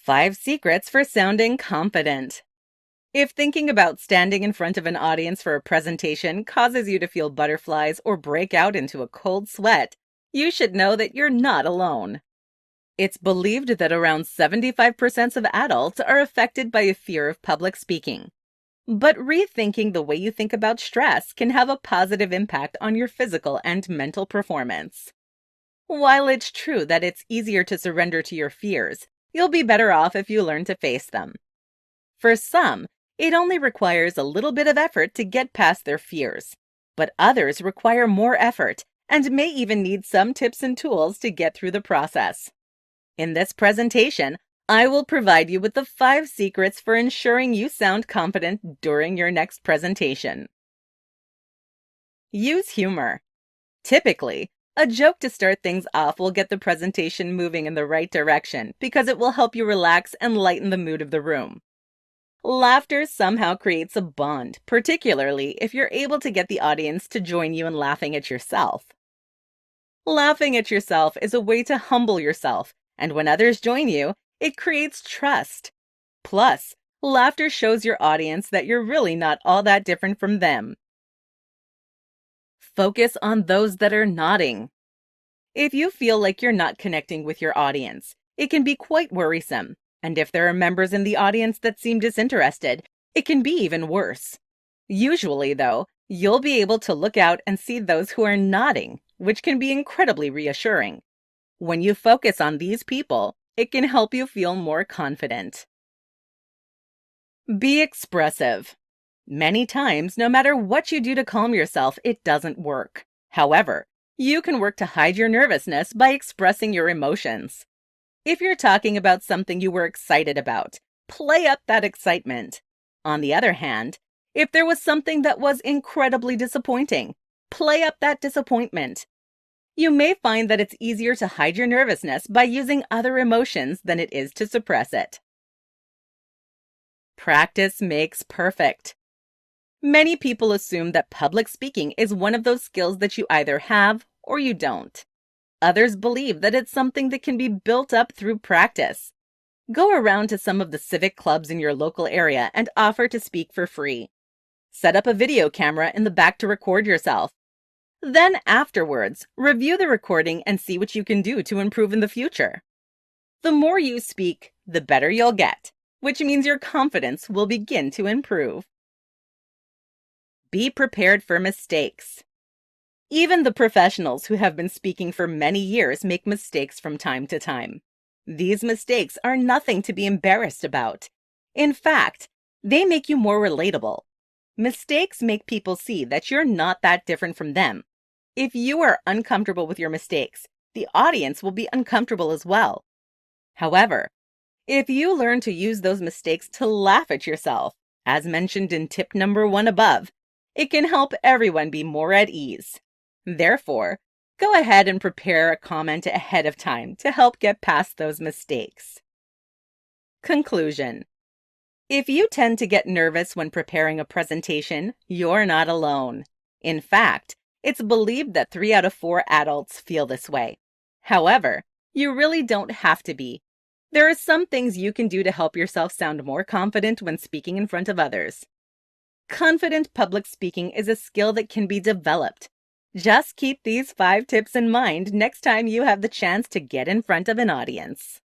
5 secrets for sounding confident. If thinking about standing in front of an audience for a presentation causes you to feel butterflies or break out into a cold sweat, you should know that you're not alone. It's believed that around 75% of adults are affected by a fear of public speaking. But rethinking the way you think about stress can have a positive impact on your physical and mental performance. While it's true that it's easier to surrender to your fears, you'll be better off if you learn to face them. For some, it only requires a little bit of effort to get past their fears, but others require more effort and may even need some tips and tools to get through the process. In this presentation, I will provide you with the 5 secrets for ensuring you sound confident during your next presentation. Use humor. Typically, a joke to start things off will get the presentation moving in the right direction because it will help you relax and lighten the mood of the room. Laughter somehow creates a bond, particularly if you're able to get the audience to join you in laughing at yourself. Laughing at yourself is a way to humble yourself, and when others join you, it creates trust. Plus, laughter shows your audience that you're really not all that different from them. Focus on those that are nodding. If you feel like you're not connecting with your audience, it can be quite worrisome. And if there are members in the audience that seem disinterested, it can be even worse. Usually, though, you'll be able to look out and see those who are nodding, which can be incredibly reassuring. When you focus on these people, it can help you feel more confident. Be expressive. Many times, no matter what you do to calm yourself, it doesn't work. However, you can work to hide your nervousness by expressing your emotions. If you're talking about something you were excited about, play up that excitement. On the other hand, if there was something that was incredibly disappointing, play up that disappointment. You may find that it's easier to hide your nervousness by using other emotions than it is to suppress it. Practice makes perfect. Many people assume that public speaking is one of those skills that you either have or you don't. Others believe that it's something that can be built up through practice. Go around to some of the civic clubs in your local area and offer to speak for free. Set up a video camera in the back to record yourself. Then afterwards, review the recording and see what you can do to improve in the future. The more you speak, the better you'll get, which means your confidence will begin to improve. Be prepared for mistakes. Even the professionals who have been speaking for many years make mistakes from time to time. These mistakes are nothing to be embarrassed about. In fact, they make you more relatable. Mistakes make people see that you're not that different from them. If you are uncomfortable with your mistakes, the audience will be uncomfortable as well. However, if you learn to use those mistakes to laugh at yourself, as mentioned in tip number 1 above, it can help everyone be more at ease. Therefore, go ahead and prepare a comment ahead of time to help get past those mistakes. Conclusion. If you tend to get nervous when preparing a presentation, you're not alone. In fact, it's believed that 3 out of 4 adults feel this way. However, you really don't have to be. There are some things you can do to help yourself sound more confident when speaking in front of others. Confident public speaking is a skill that can be developed. Just keep these 5 tips in mind next time you have the chance to get in front of an audience.